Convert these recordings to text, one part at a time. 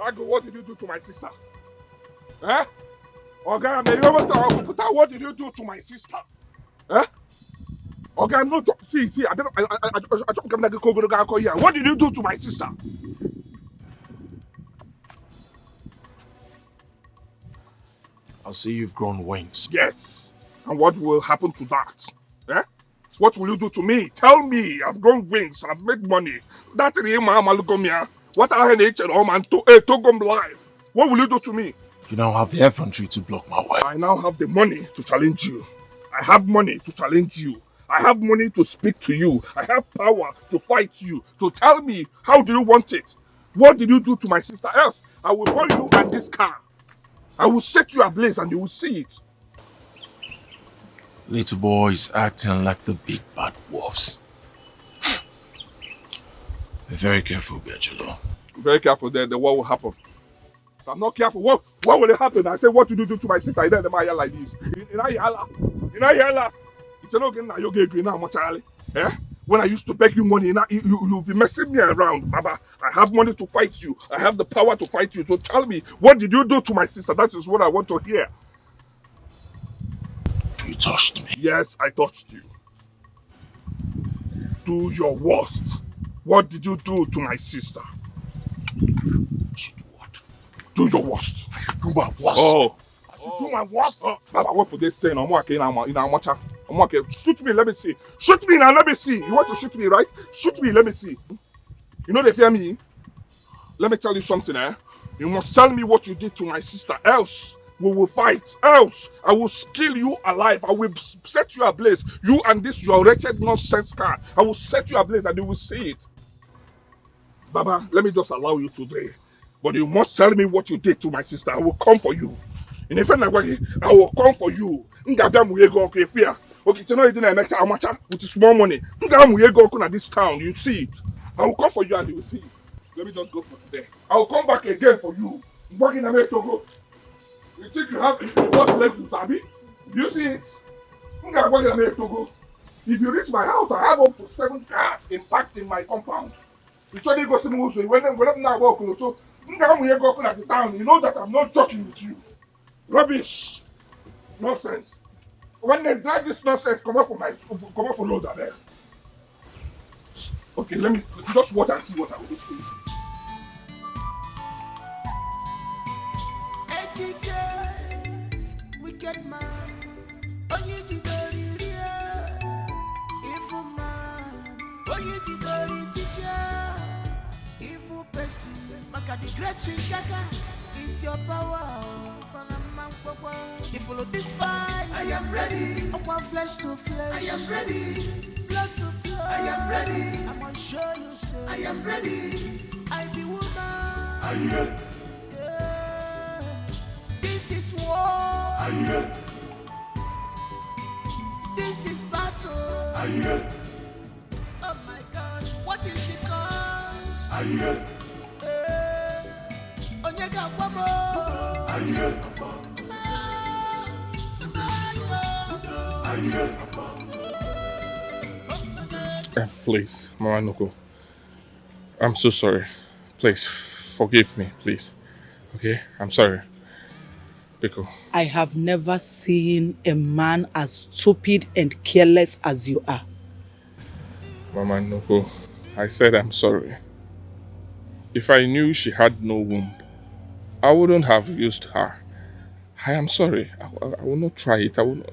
Ago, what did you do to my sister? Eh? Okay, what did you do to my sister? Eh? Okay, I'm not see, I don't I don't come like a cover guy here. What did you do to my sister? I'll see you've grown wings. Yes. And what will happen to that? Eh? What will you do to me? Tell me. I've grown wings. I've made money. That is my malugomia. What I had nature man to come life. What will you do to me? You now have the effrontery to block my way. I now have the money to challenge you. I have money to challenge you. I have money to speak to you. I have power to fight you. So tell me, how do you want it? What did you do to my sister? Else, I will burn you and this car. I will set you ablaze and you will see it. Little boy is acting like the big bad wolves. Be very careful, Biachelo. Very careful then what will happen. If I'm not careful, what will happen? I say, what did you do to my sister? I don't know like this. It's an organ now you get now, Charlie. Eh? When I used to beg you money, now you'll be messing me around, Baba. I have money to fight you. I have the power to fight you. So tell me, what did you do to my sister? That is what I want to hear. You touched me. Yes, I touched you. Do your worst. What did you do to my sister? She do what? Do your worst. I should do my worst. Oh. I should do my worst. Oh. Baba, what put this saying? Shoot me, let me see. Shoot me now, let me see. You want to shoot me, right? Shoot me, let me see. You know they fear me? Let me tell you something, eh? You must tell me what you did to my sister, else we will fight. Else, I will kill you alive. I will set you ablaze. You and this your wretched nonsense car. I will set you ablaze and you will see it. Baba, let me just allow you today. But you must tell me what you did to my sister. I will come for you. In a friend like I will come for you. Okay, you know you didn't make amateur with small money. Go this town, you see it. I will come for you and you will see it. Let me just go for today. I will come back again for you. Working in Etiko. You think you have what legs in Sabi? You see it? If you reach my house, I have up to 7 cars packed in my compound. You try to go see me when I'm not walking to at the town, you know that I'm not joking with you. Rubbish. Nonsense. When they drag this nonsense, come up for loader there. Okay, let me just watch and see what I will do for you. Etiko, wicked man. Onye jidori ria. Evil man. Onye jidori teacher. Evil person. Maka the great Chicago is your power. You follow this fight, I am ready. Upon flesh to flesh, I am ready. Blood to blood, I am ready. I'm gonna show you, say, I am ready. I be woman, I am. Yeah. This is war, I am. This is battle, I am. Oh my God, what is the cause? I am. Onyega Babo, I am. Please, Mama Noko. I'm so sorry. Please, forgive me, please. Okay? I'm sorry. Biko. I have never seen a man as stupid and careless as you are. Mama Noko, I said I'm sorry. If I knew she had no womb, I wouldn't have used her. I am sorry. I will not try it. I will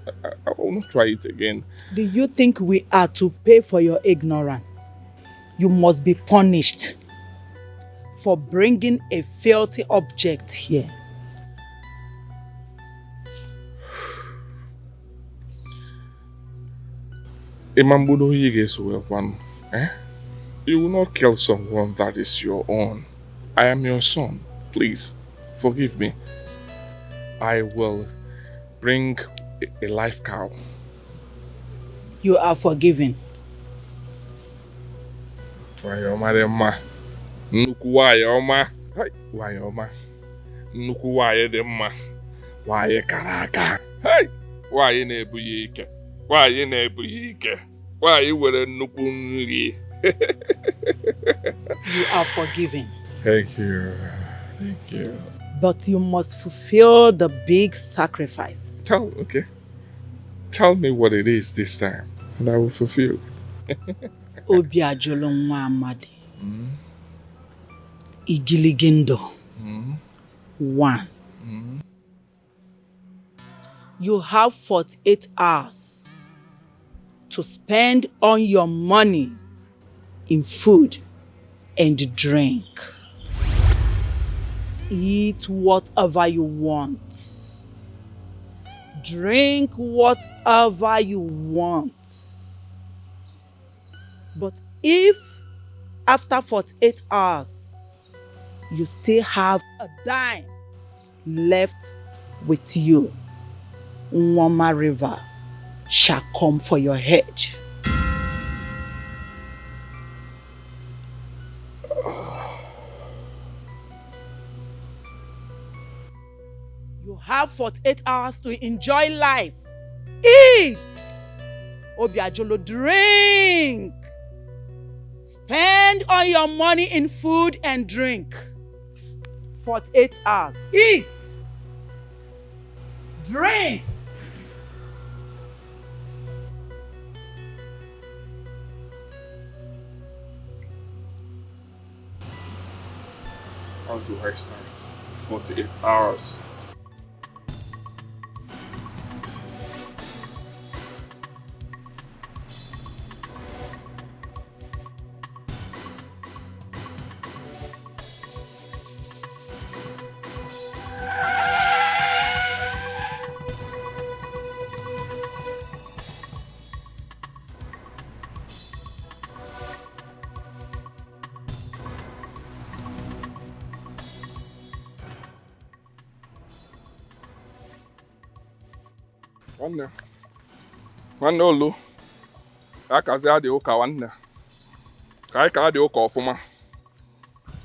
not try it again. Do you think we are to pay for your ignorance? You must be punished for bringing a filthy object here. You will not kill someone that is your own. I am your son. Please, forgive me. I will bring a live cow. You are forgiven. Wayoma. Nnukwu wayoma. Hey, wayoma. Nnukwu waye dị mma. Waye kara aka. Hey, waye na-ebu ya ike. Waye na-ebu ya ike. Waye were nnukwu nri. You are forgiven. Thank you. Thank you. But you must fulfill the big sacrifice. Tell me what it is this time, and I will fulfill. Obi ajolo nwa amadi. Igiligindo. 1. You have 48 hours to spend on your money in food and drink. Eat whatever you want. Drink whatever you want. But if after 48 hours you still have a dime left with you, Nwama River shall come for your head. You have 48 hours to enjoy life. Eat! Obiajolo, drink! Spend all your money in food and drink. 48 hours. Eat! Drink! How do I start? 48 hours. Nwanne olu akazi adị ụka nwanne ka anyị ka adị ụka ọfụma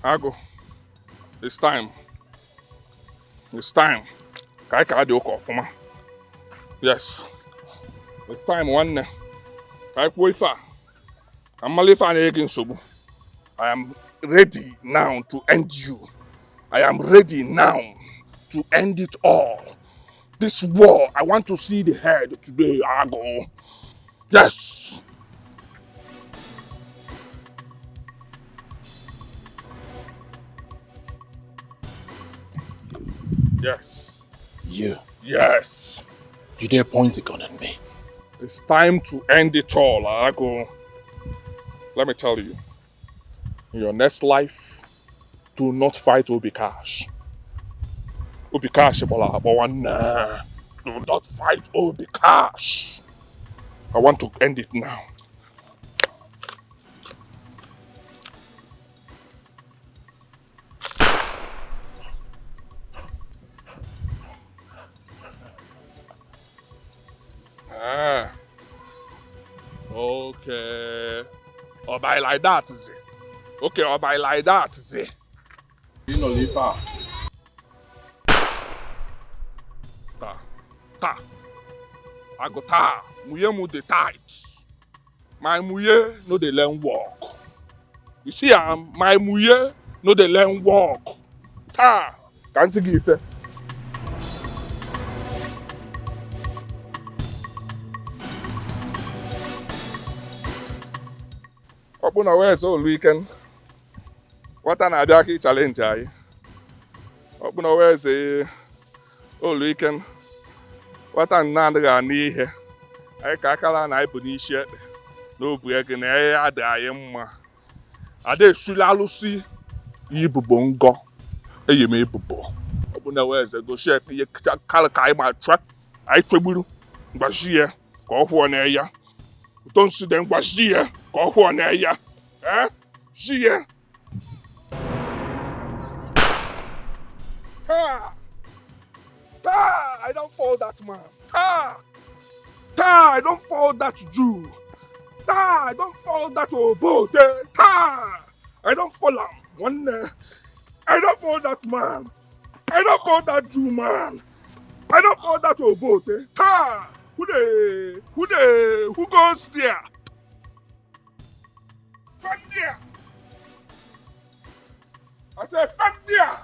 agụ it's time ka anyị ka adị ụka ọfụma yes it's time nwanne ka anyị kwuo ife a ka mmalụ ife a na-ege nsogbu I am ready now to end you. I am ready now to end it all. This war, I want to see the head today, Ago. Yes. Yes. You. Yes. You dare point a gun at me? It's time to end it all, Ago. Let me tell you, in your next life, do not fight Obikash. Obikash, do not fight Obikash. I want to end it now. Okay. Or by like that, Z. Okay, or by like that, Z. You know, Lifa. Ta. I go ta. Muye mu the tight. My muye no dey learn walk. You see, my muye no dey learn walk. Ta. Can't you give it? Open away so weekend. What an idea challenge I. Open away say all weekend. What an nanda ni here. I kakala na ibu ni shit. No break na ya da yemma. Ade sulalusi yibubongo. Eye me bubo. Open away say go share ye kala kai my truck. I trebulu. Ngbashi ye. Ko ho na ya. Don't see them ngbashi ye. Ko ho na ya. Eh? See ye. I don't fall that man. I don't fall that Jew. I don't fall that Obo. I don't fall him. I don't fall that man. I don't fall that Jew man. I don't fall that Obo. Who goes there? From there. I said from there.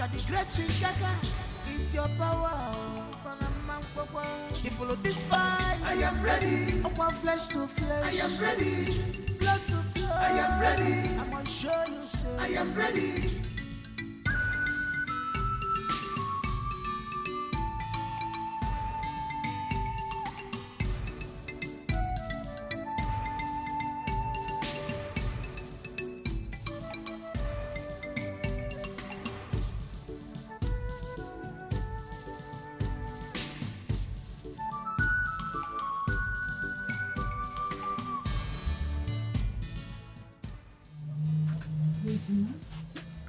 Maka the great Shingaga is your power. You follow this fight, I am ready. Upon flesh to flesh, I am ready. Blood to blood, I am ready. I'm gonna show you, say, I am ready.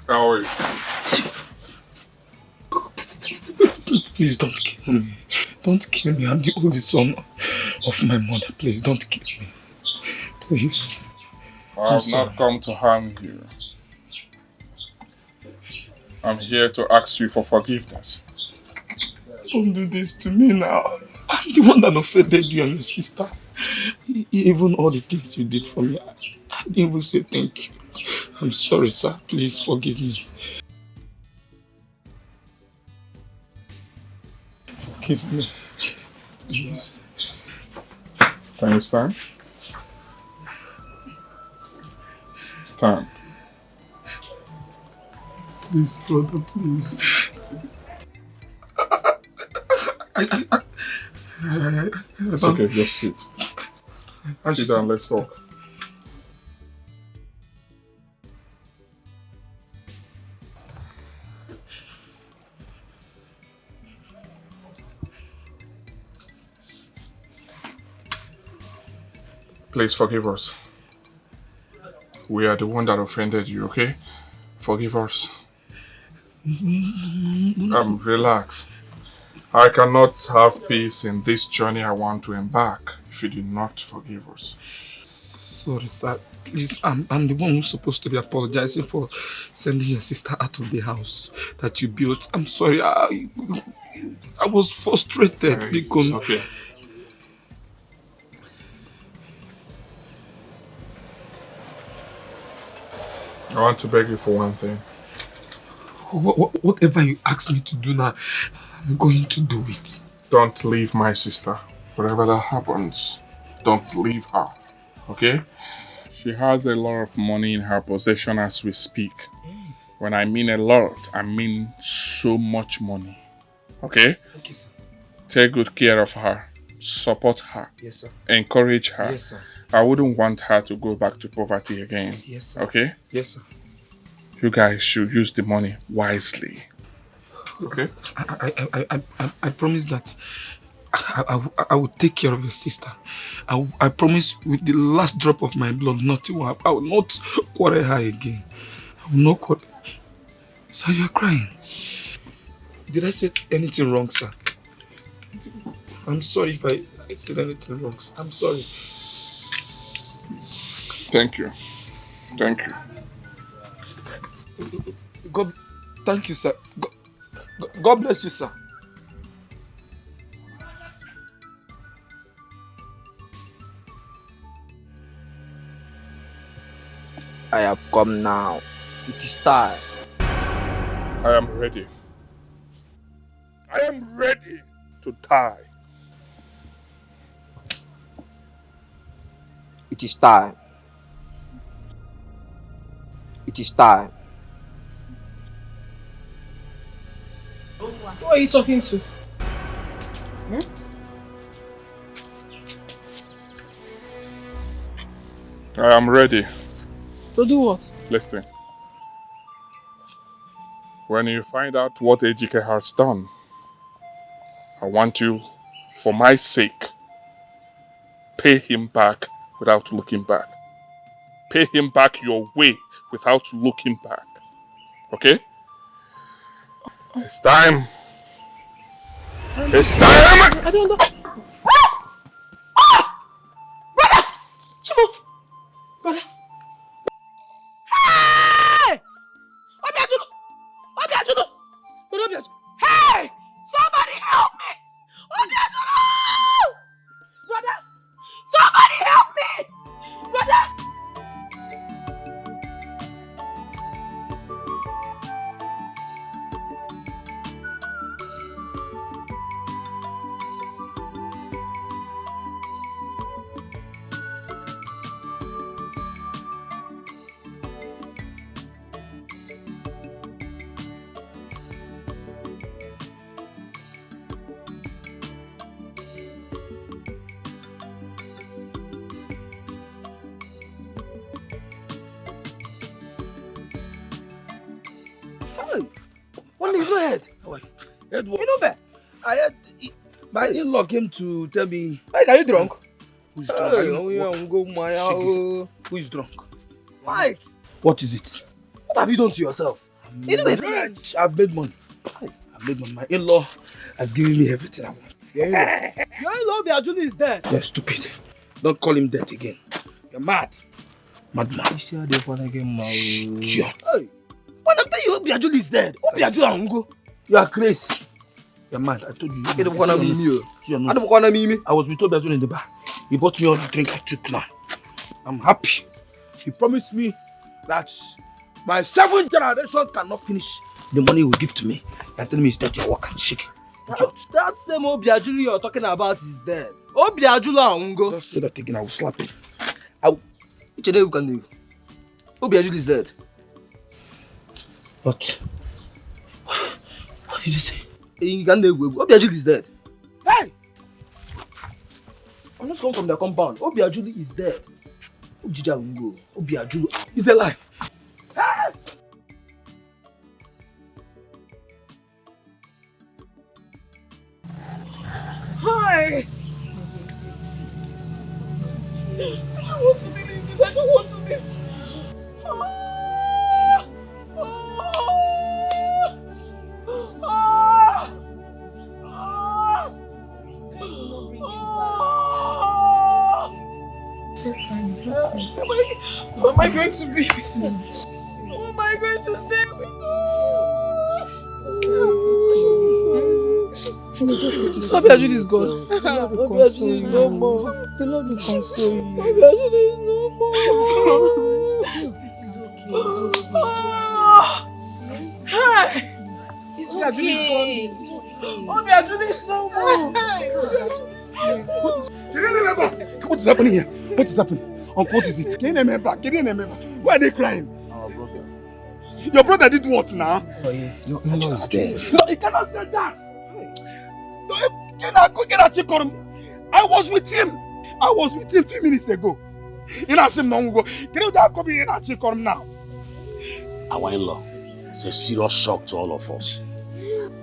How are you? Please don't kill me. Don't kill me. I'm the only son of my mother. Please don't kill me. Please. I have not come to harm you. I'm here to ask you for forgiveness. Don't do this to me now. I'm the one that offended you and your sister. Even all the things you did for me, I didn't even say thank you. I'm sorry, sir. Please forgive me. Forgive me. Please. Can you stand? Stand. Please, brother, please. It's okay, just sit. Sit down, let's talk. Please forgive us. We are the one that offended you, okay? Forgive us. Relax. I cannot have peace in this journey I want to embark if you do not forgive us. Sorry, sir. Please, I'm the one who's supposed to be apologizing for sending your sister out of the house that you built. I'm sorry. I was frustrated because... It's okay. I want to beg you for one thing. Whatever you ask me to do now, I'm going to do it. Don't leave my sister. Whatever that happens, don't leave her. Okay? She has a lot of money in her possession as we speak. When I mean a lot, I mean so much money. Okay? Okay, sir. Take good care of her. Support her. Yes, sir. Encourage her. Yes, sir. I wouldn't want her to go back to poverty again. Yes, sir. Okay? Yes, sir. You guys should use the money wisely. Okay? I promise that I will take care of your sister. I promise with the last drop of my blood, nothing will happen. I will not quarrel her again. I will not quarrel. Sir, you are crying. Did I say anything wrong, sir? I'm sorry if I said anything wrong, sir. I'm sorry. Thank you. Thank you. God, thank you, sir. God bless you, sir. I have come now. It is time. I am ready. I am ready to die. It is time. It is time. Who are you talking to? I am ready. To do what? Listen. When you find out what Etiko has done, I want you, for my sake, pay him back without looking back. Pay him back your way without looking back. Okay? It's time. It's time! I don't know. Brother! Chibu! Brother! Hey! Obiajudu! Obiajudu! Brother Obiajudu! Hey! Somebody help me! Obiajudu! Brother! Somebody help me! Brother! One day, go ahead. Head what? You know that? I heard my in-law came to tell me. Mike, are you drunk? Who's drunk? Who is drunk? Mike, What is it? what have you done to yourself? You know that? Rich. I've made money. I've made money. My in-law has given me everything I want. Your in-law, Biajuli is dead. You're stupid. Don't call him dead again. You're mad. Madman. You see how they want to get married? Idiot. Hey, when I'm telling you, Biajuli is dead. Biajuli and go. You are crazy. You're mad. I told you. You don't want to meet me. You're I not. don't want to meet me. I was with Obiajulu in the bar. He bought me all the drink I took now. I'm happy. He promised me that my 7th generation cannot finish the money he will give to me. You're telling me instead you're working. Shake. That same Obiajulu you're talking about is dead. Obiajulu and go. Just say that again. I will slap him. Which day you can do? Obiajulu is dead. What? What did you say? You can do. Obiajulu is dead. Hey! I'm just coming from the compound. Obiajulu is dead. Obiajulu It's a lie. Hi! I don't want to believe this. I don't want to believe this. How am I going to be with you? How am I going to stay with you? Obiajulu is gone. Obiajulu is no more. The Lord will console you. Obiajulu is no more. It's okay. Obiajulu is no more. What is happening here? What is happening? Uncle, what is it? Can you remember? Why are they crying? Our brother. Your brother did what now? Oh yeah, your in-law is dead. No, he cannot say that. No, I was with him. I was with him 3 minutes ago. You know, some long ago. Can you come in and check on him now? Our in-law, it's a serious shock to all of us.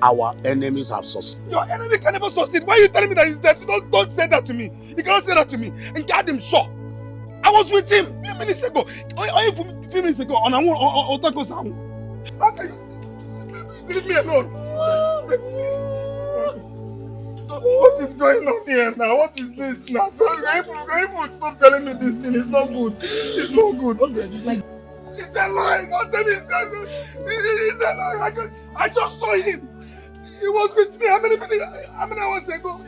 Our enemies have succeeded. Your enemy can never succeed. Why are you telling me that he's dead? Don't say that to me. You cannot say that to me. And get him shot. I was with him 3 minutes ago. Or 3 minutes ago on Otako Sound. How can you? Please leave me alone. What is going on here now? What is this now? Stop telling me this thing. It's not good. It's not good. It's a lie. Don't tell me it's a lie. It's a lie. I just saw him. He was with me. How many hours ago?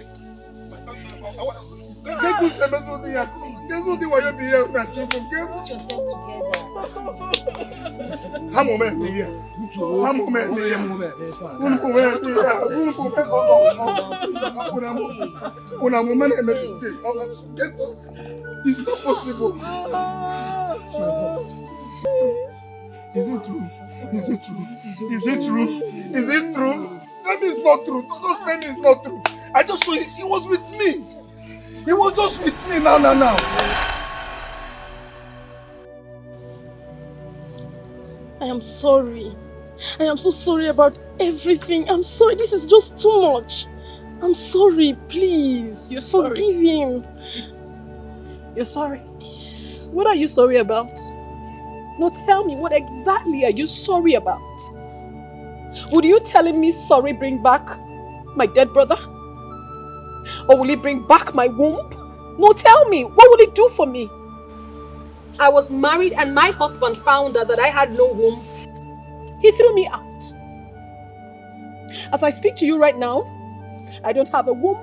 Put yourself together. It's not possible. Is it true? Is it true? Is it true? Is it true? Tell me it's not true. Don't tell me it's not true. I just saw it. He was with me. He was just with me now. I am sorry. I am so sorry about everything. I'm sorry. This is just too much. I'm sorry. Please. You're sorry. Forgive him. You're sorry? What are you sorry about? No, tell me, what exactly are you sorry about? Would you telling me sorry bring back my dead brother? Or will it bring back my womb? No, tell me, what will it do for me? I was married and my husband found out that I had no womb. He threw me out. As I speak to you right now, I don't have a womb,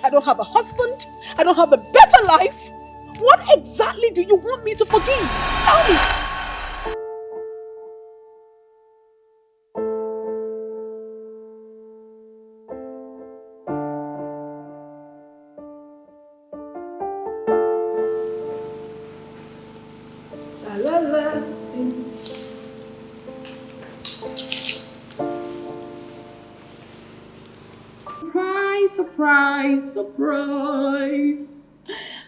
I don't have a husband, I don't have a better life. What exactly do you want me to forgive? Tell me. Surprise, surprise.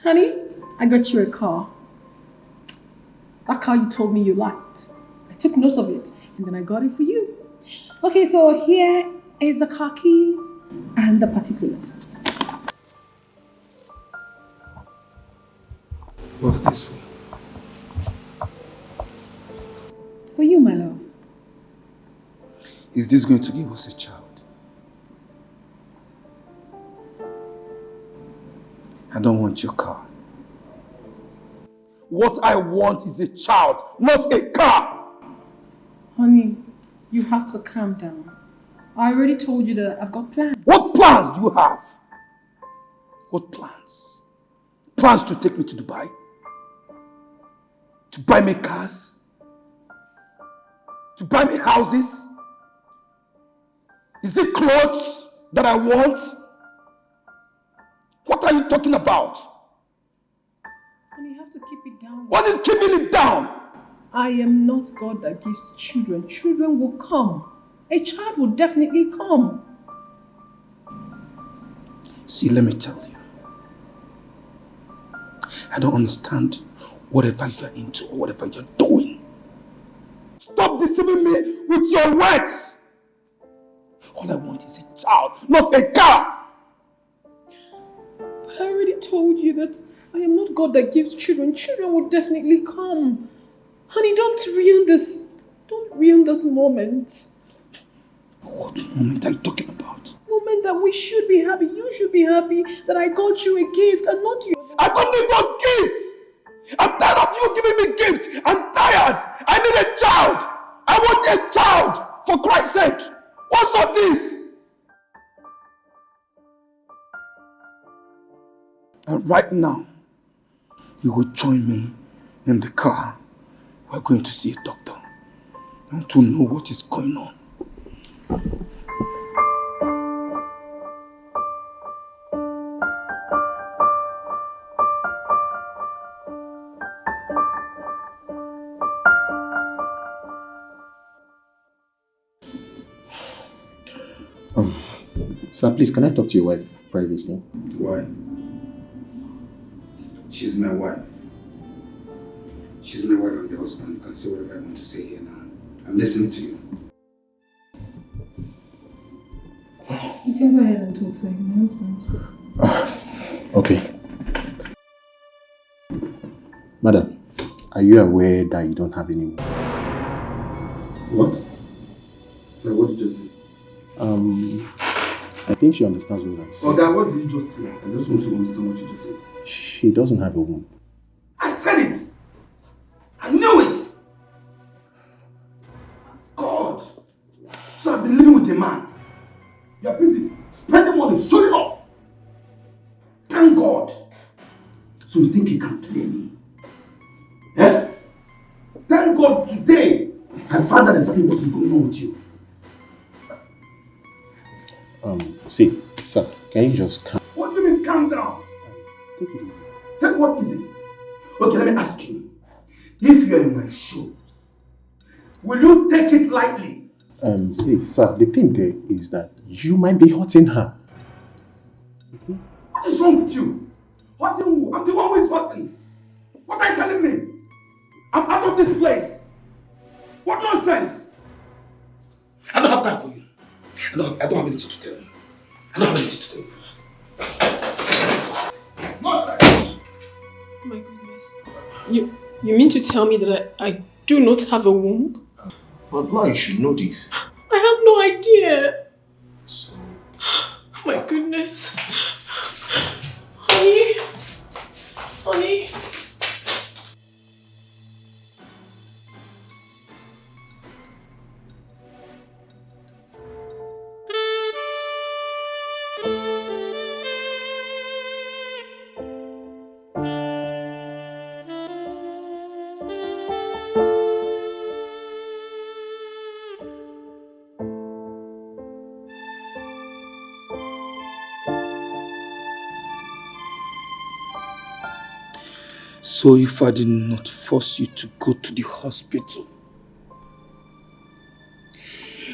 Honey, I got you a car. That car you told me you liked. I took note of it and then I got it for you. Okay, so here is the car keys and the particulars. What's this for? For you, my love. Is this going to give us a child? I don't want your car. What I want is a child, not a car! Honey, you have to calm down. I already told you that I've got plans. What plans do you have? What plans? Plans to take me to Dubai? To buy me cars? To buy me houses? Is it clothes that I want? What are you talking about? Honey, you have to keep it down. What is keeping it down? I am not God that gives children. Children will come. A child will definitely come. See, let me tell you. I don't understand whatever you're into or whatever you're doing. Stop deceiving me with your words. All I want is a child, not a car. But I already told you that I am not God that gives children. Children will definitely come. Honey, don't ruin this. Don't ruin this moment. What moment are you talking about? Moment that we should be happy. You should be happy that I got you a gift and not you. I don't need those gifts. I'm tired of you giving me gifts. I'm tired. I need a child. I want a child. For Christ's sake. What's all this? And right now, you will join me in the car. We're going to see a doctor. I want to know what is going on. Sir, please, can I talk to your wife privately? Why? She's my wife. She's my wife and the husband. You can say whatever I want to say here now. I'm listening to you. You can go ahead and talk, sir. He's my husband. Okay. Madam, are you aware that you don't have any money? What? Sorry, what did you just say? I think she understands what I'm saying. Oga, what did you just say? I just want to understand what you just said. She doesn't have a womb. I said it! I knew it! God! So I've been living with a man. You're busy spending money, showing off. Thank God. So you think you can play me? Eh? Thank God today I found out exactly what is going on with you. See, sir, can you just calm? What do you mean calm down? Take it easy. Take what easy? Okay, let me ask you. If you're in my shoes, will you take it lightly? See, sir, the thing there is that you might be hurting her. Okay? What is wrong with you? Hurting who? I'm the one who is hurting. What are you telling me? I'm out of this place. What nonsense? I don't have time for you. I don't have anything to tell you. I don't have anything to tell you. Nonsense! Oh my goodness. You mean to tell me that I do not have a womb? But now you should know this. I have no idea. So, Oh my goodness. Honey. Honey. So if I did not force you to go to the hospital,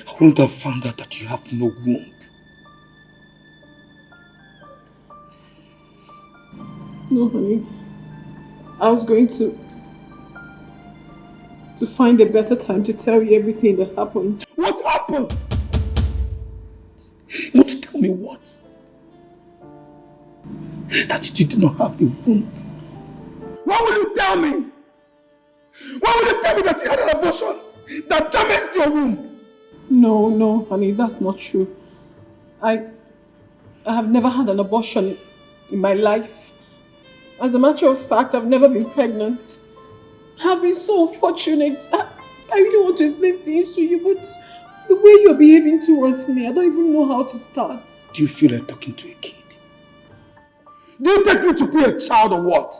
I wouldn't have found out that you have no womb. No, honey. I was going to find a better time to tell you everything that happened. What happened? You want to tell me what? That you do not have a womb. Why will you tell me? Why will you tell me that you had an abortion that damaged your womb? No, honey, that's not true. I have never had an abortion in my life. As a matter of fact, I've never been pregnant. I've been so fortunate. I really want to explain things to you, but the way you're behaving towards me, I don't even know how to start. Do you feel like talking to a kid? Do you take me to be a child or what?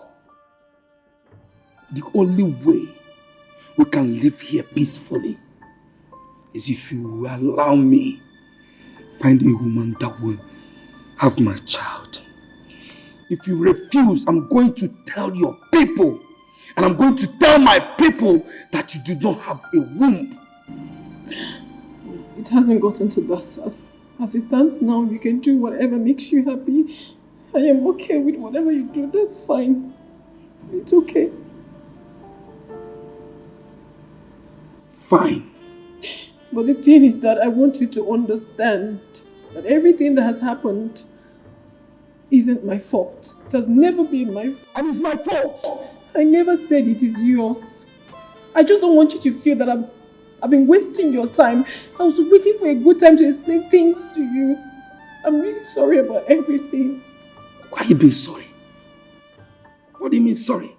The only way we can live here peacefully is if you allow me find a woman that will have my child. If you refuse, I'm going to tell your people, and I'm going to tell my people that you do not have a womb. It hasn't gotten to that. As it stands now, you can do whatever makes you happy. I am okay with whatever you do. That's fine. It's okay. Fine. But the thing is that I want you to understand that everything that has happened isn't my fault. It has never been my fault. And it's my fault. I never said it is yours. I just don't want you to feel that I've been wasting your time. I was waiting for a good time to explain things to you. I'm really sorry about everything. Why are you being sorry? What do you mean sorry?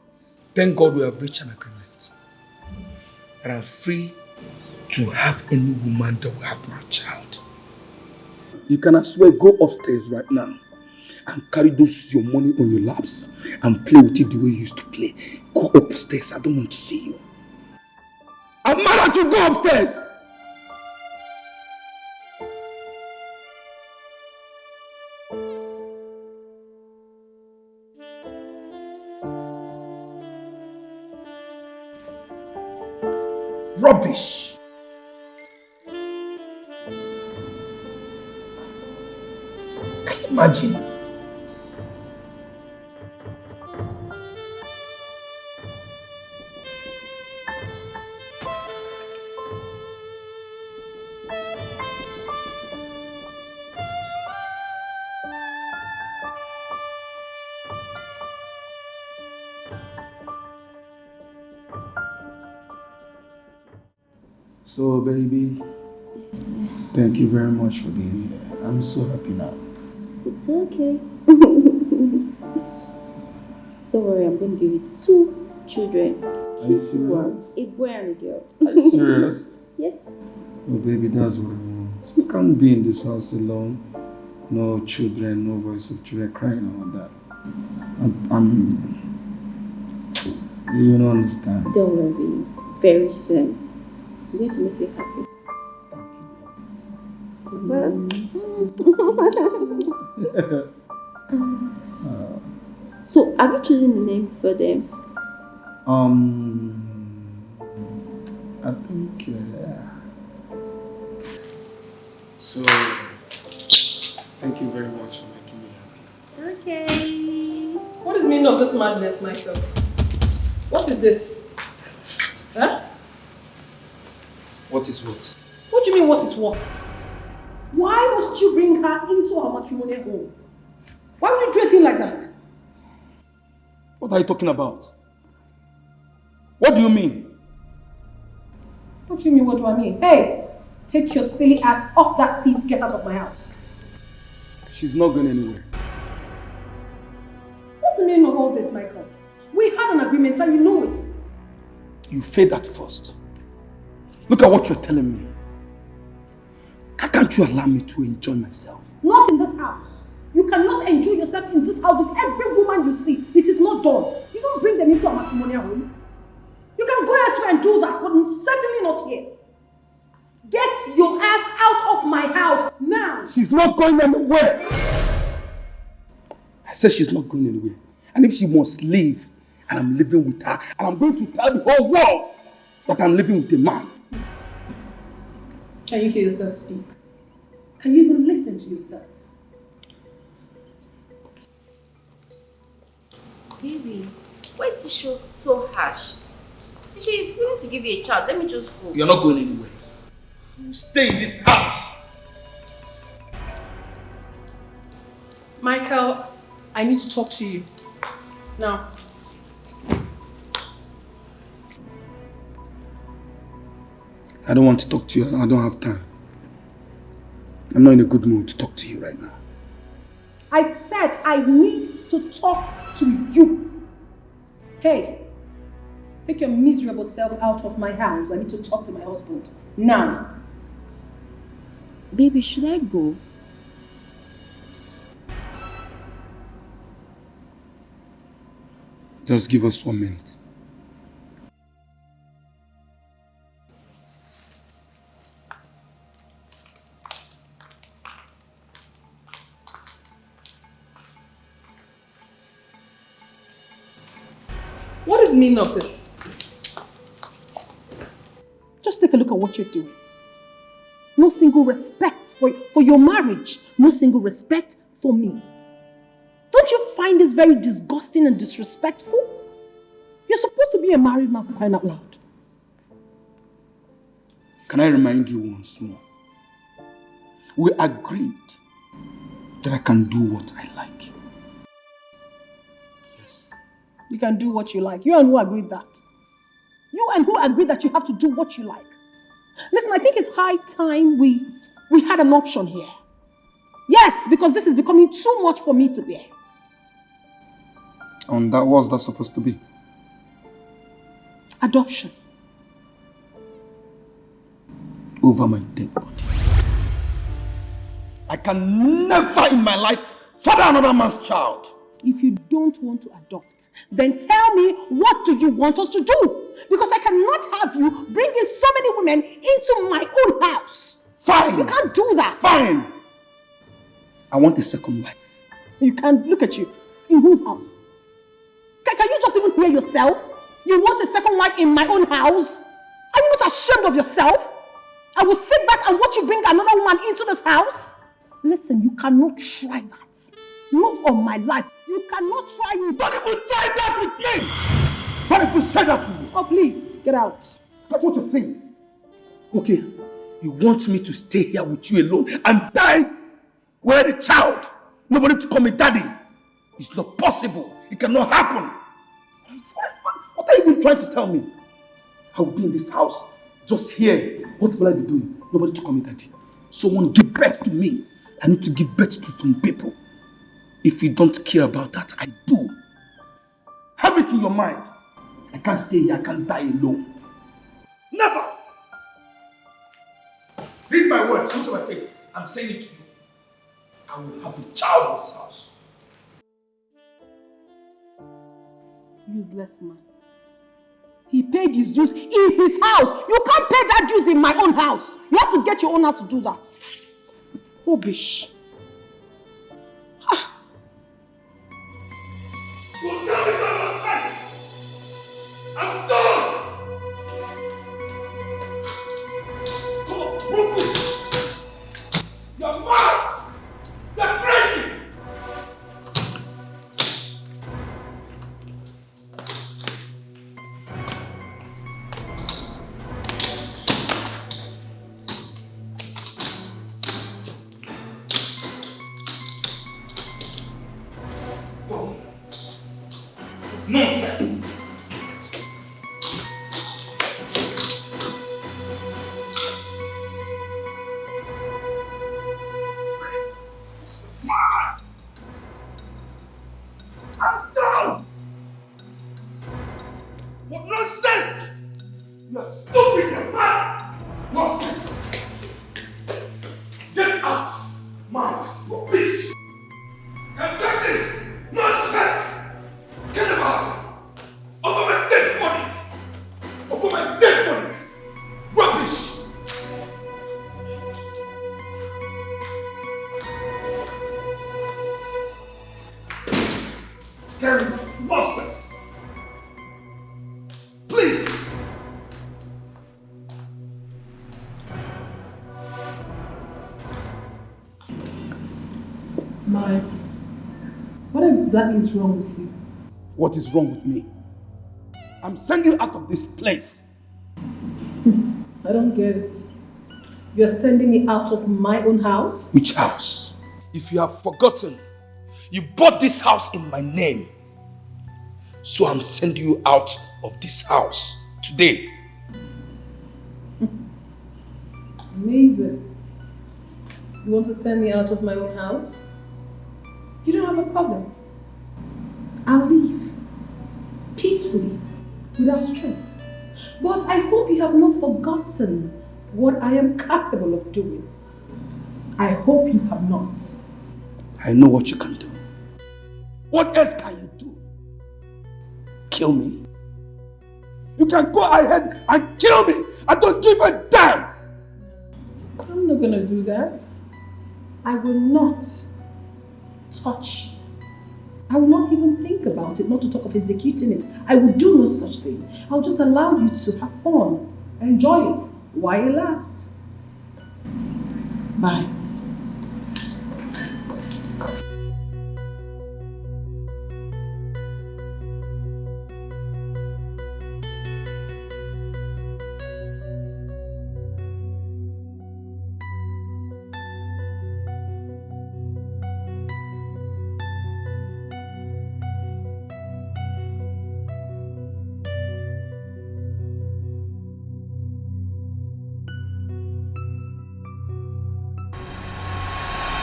Thank God we have reached an agreement. And I'm free to have any woman that will have my child. You can as well go upstairs right now and carry your money on your laps and play with it the way you used to play. Go upstairs. I don't want to see you. I'm mad at you. Go upstairs. Rubbish. Can you imagine? So, baby, thank you very much for being here. I'm so happy now. It's okay. Don't worry, I'm going to give you 2 children. Are you serious? A boy and a girl. Are you serious? Yes. Oh, baby, that's what I want. You can't be in this house alone. No children, no voice of children crying and all that. You don't understand. Don't worry. Very soon. I'm going to make you happy. So, have you chosen the name for them? I think, So, thank you very much for making me happy. It's okay. What is the meaning of this madness, Michael? What is this? Huh? What is what? What do you mean, what is what? Why must you bring her into our matrimonial home? Why would you do a thing like that? What are you talking about? What do you mean? What do you mean, what do I mean? Hey, take your silly ass off that seat, get out of my house. She's not going anywhere. What's the meaning of all this, Michael? We had an agreement and you know it. You failed at first. Look at what you're telling me. How can't you allow me to enjoy myself? Not in this house. You cannot enjoy yourself in this house with every woman you see. It is not done. You don't bring them into a matrimonial home. You can go elsewhere and do that, but certainly not here. Get your ass out of my house now. She's not going anywhere. I said she's not going anywhere. And if she must leave, and I'm living with her, and I'm going to tell the whole world that I'm living with a man. Can you hear yourself speak? Can you even listen to yourself? Baby, why is she so harsh? She is willing to give you a child. Let me just go. You're not going anywhere. You stay in this house. Michael, I need to talk to you. Now. I don't want to talk to you. I don't have time. I'm not in a good mood to talk to you right now. I said I need to talk to you. Hey, take your miserable self out of my house. I need to talk to my husband. Now. Baby, should I go? Just give us 1 minute. What is the meaning of this? Just take a look at what you're doing. No single respect for your marriage. No single respect for me. Don't you find this very disgusting and disrespectful? You're supposed to be a married man, for crying out loud. Can I remind you once more? We agreed that I can do what I like. Yes. You can do what you like. You and who agreed that? You and who agreed that you have to do what you like? Listen, I think it's high time we had an option here. Yes, because this is becoming too much for me to bear. And that was that supposed to be? Adoption. Over my dead body. I can never in my life father another man's child. If you don't want to adopt, then tell me, what do you want us to do? Because I cannot have you bringing so many women into my own house. Fine. You can't do that. Fine. I want a second wife. You can't. Look at you. In whose house? Can you just even hear yourself? You want a second wife in my own house? Are you not ashamed of yourself? I will sit back and watch you bring another woman into this house? Listen, you cannot try that. Not on my life. You cannot try it. Don't even try that with me! Don't even say that to me! Oh, please, get out. That's what you're saying. Okay, you want me to stay here with you alone and die with a child? Nobody to call me daddy. It's not possible. It cannot happen. What are you even trying to tell me? I will be in this house, just here. What will I be doing? Nobody to call me daddy. Someone give birth to me. I need to give birth to some people. If you don't care about that, I do. Have it in your mind. I can't stay here. I can't die alone. Never! Read my words. Look at my face. I'm saying it to you. I will have a child in this house. Useless man. He paid his dues in his house. You can't pay that dues in my own house. You have to get your own house to do that. Rubbish. I'm done! Come on, rubbish! You're mad! You're crazy! Nonsense! I'm down! What nonsense! You're stupid, you're mad! Nonsense! Get out! Mad! Rubbish! Can't take this! Nonsense! Get them out! Over my dead body! Over my dead body! Rubbish! Gary, nonsense! Please! Mike, what exactly is wrong with you? What is wrong with me? I'm sending you out of this place. I don't get it. You're sending me out of my own house? Which house? If you have forgotten, You bought this house in my name. So I'm sending you out of this house today. Amazing. You want to send me out of my own house? You don't have a problem. I'll leave. Peacefully. Without stress. But I hope you have not forgotten what I am capable of doing. I hope you have not. I know what you can do. What else can you do? Kill me? You can go ahead and kill me! I don't give a damn! I'm not gonna do that. I will not touch you. I will not even think about it, not to talk of executing it. I will do no such thing. I'll just allow you to have fun, enjoy it while it lasts. Bye.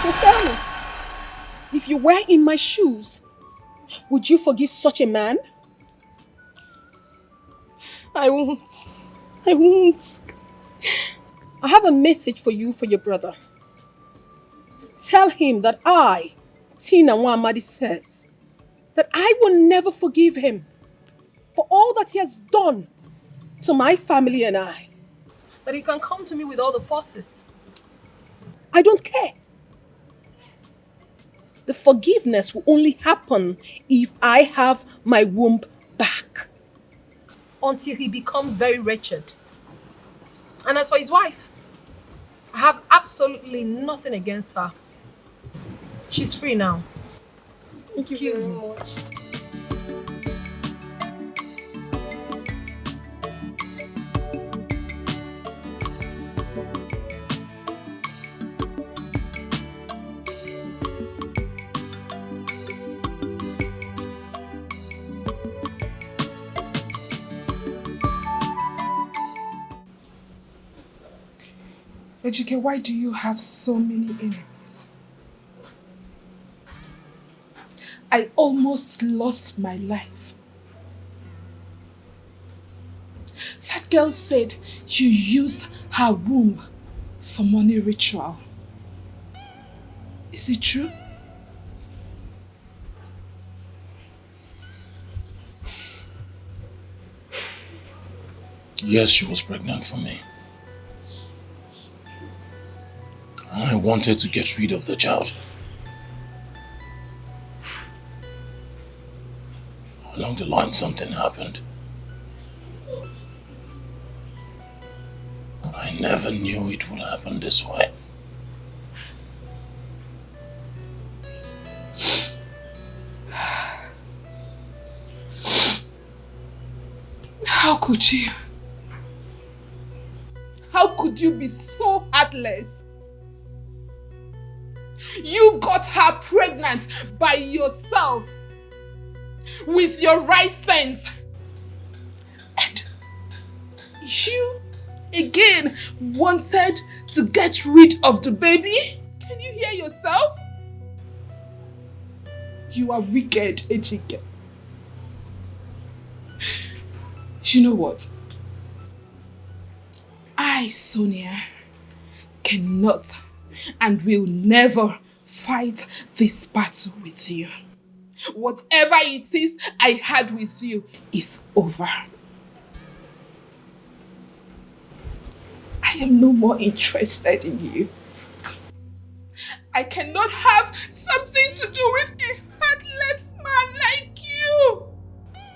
So tell me, if you were in my shoes, would you forgive such a man? I won't. I won't. I have a message for you, for your brother. Tell him that I, Tina Wamadi, says that I will never forgive him for all that he has done to my family and I. That he can come to me with all the forces. I don't care. The forgiveness will only happen if I have my womb back. Until he becomes very wretched. And as for his wife, I have absolutely nothing against her. She's free now. Excuse me. Ejike, why do you have so many enemies? I almost lost my life. That girl said you used her womb for money ritual. Is it true? Yes, she was pregnant for me. I wanted to get rid of the child. Along the line, something happened. I never knew it would happen this way. How could you? How could you be so heartless? You got her pregnant by yourself with your right sense. And you again wanted to get rid of the baby? Can you hear yourself? You are wicked, Ejike. You know what? I, Sonia, cannot and will never fight this battle with you. Whatever it is I had with you is over. I am no more interested in you. I cannot have something to do with a heartless man like you.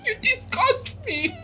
You disgust me.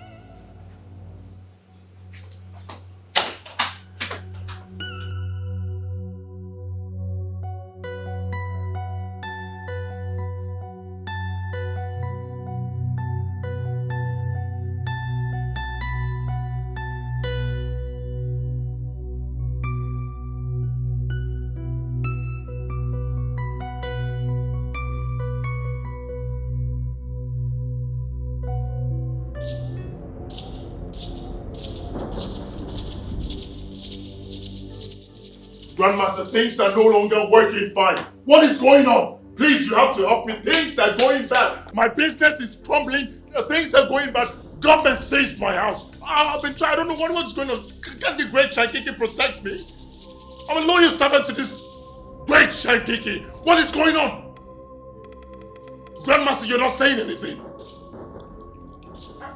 Grandmaster, things are no longer working fine. What is going on? Please, you have to help me. Things are going bad. My business is crumbling. Things are going bad. Government seized my house. I've been trying. I don't know what's going on. Can the great Shankiki protect me? I'm a loyal servant to this great Shankiki. What is going on? Grandmaster, you're not saying anything.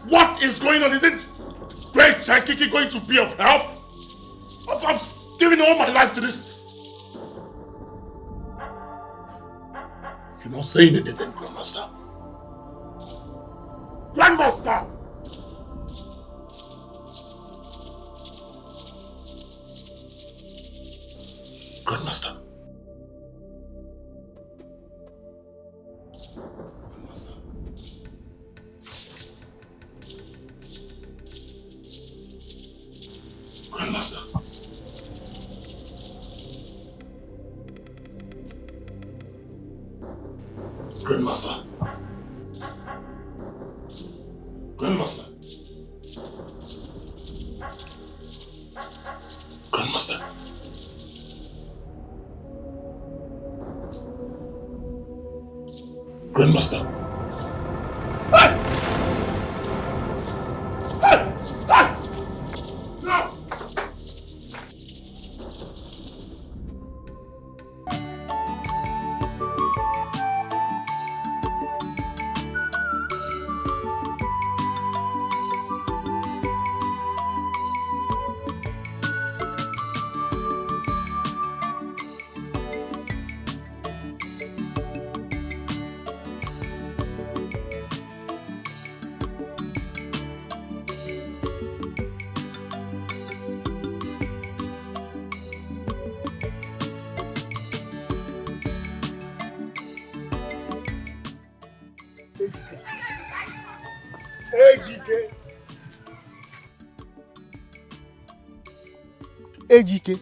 What is going on? Isn't great Shankiki going to be of help? I've given all my life to this. You're not saying anything, Grandmaster. Grandmaster! Grandmaster. Grandmaster. Grandmaster. Grandmaster. Grandmaster. Grandmaster. Hey! Hey! Hey! No! Ejike.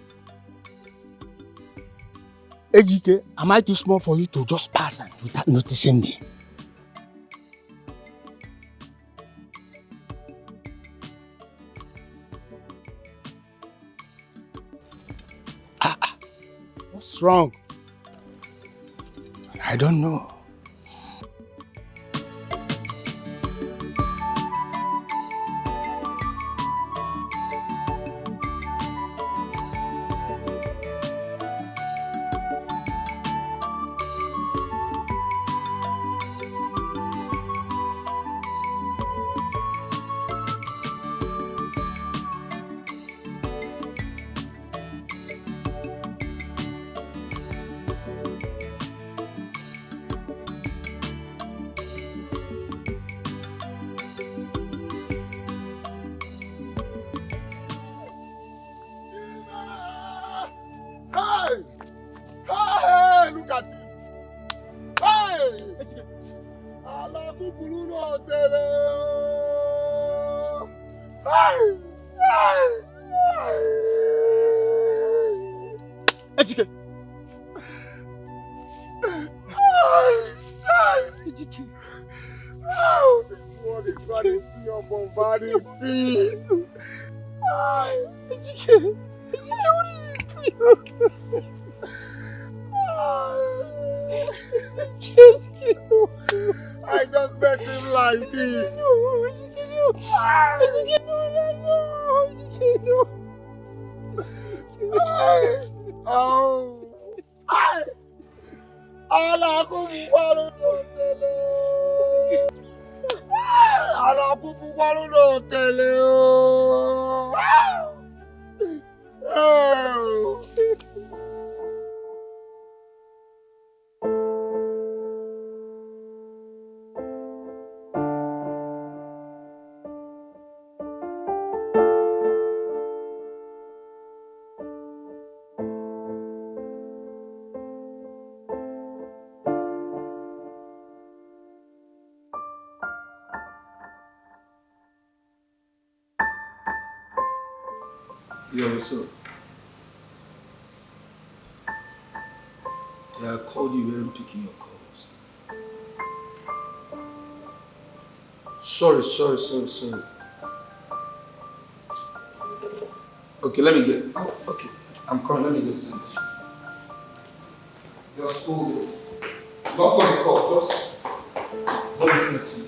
Ejike, am I too small for you to just pass and without noticing me? What's wrong? I don't know. I just met him like this. Yeah, what's up? Yeah, I called you, you weren't picking your calls. Sorry. Okay, let me get. Oh, okay. I'm coming. Let me just send it. Just hold it. Don't call the call. Just don't listen to me.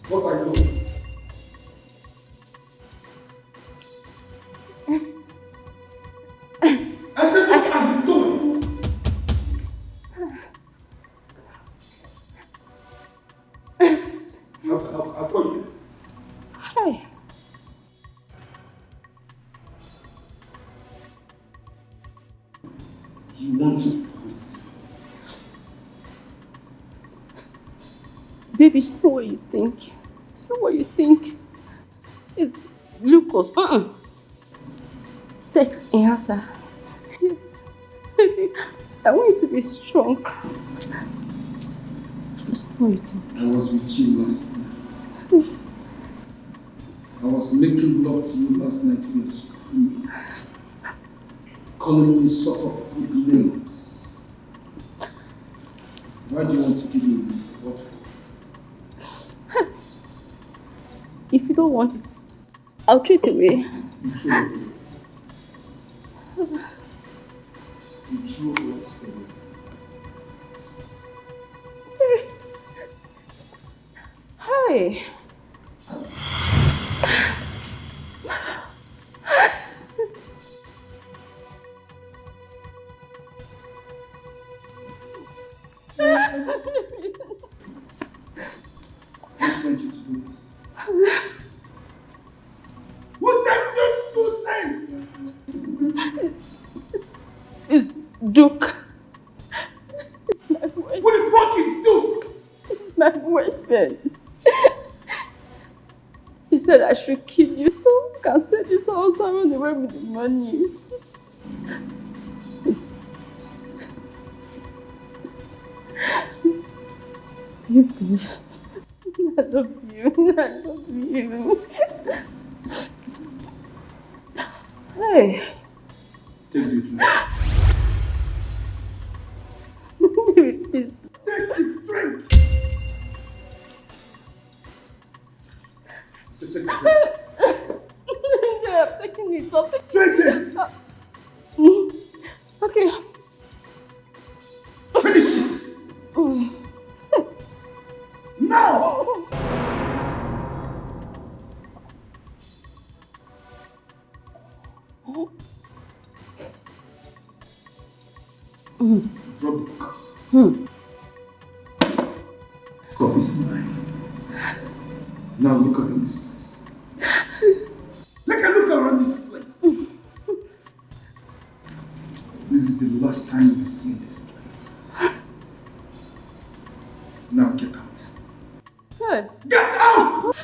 What are you doing? I said, what are you doing? I'll call you. Hi. You want to proceed? Baby, it's not what you think. It's not what you think. It's glucose. Sex enhancer. Yes. Baby, I want you to be strong. It's not what you think. I was with you last night. I was making love to you last night in the school. Calling me sort of good names. Why do you want to give me this? What for? If you don't want it, I'll throw it away. You throw it away. You throw what away? Hi. Who sent you to do this? Who sent you to do this? It's Duke. It's my boyfriend. Who the fuck is Duke? It's my boyfriend. He said I should kill you so I can sell this house and run away with the money. You please. I love you. I love you. Hey. Take the drink. Baby, please. Take the drink. So take the drink. Yeah, I'm taking it. I'll take Drink it. Okay. Finish it. Now. Drop the cup. Cup is mine. Now look around this place. Take a look around this place. This is the last time you've seen this place. Now get out. Hey. Get out!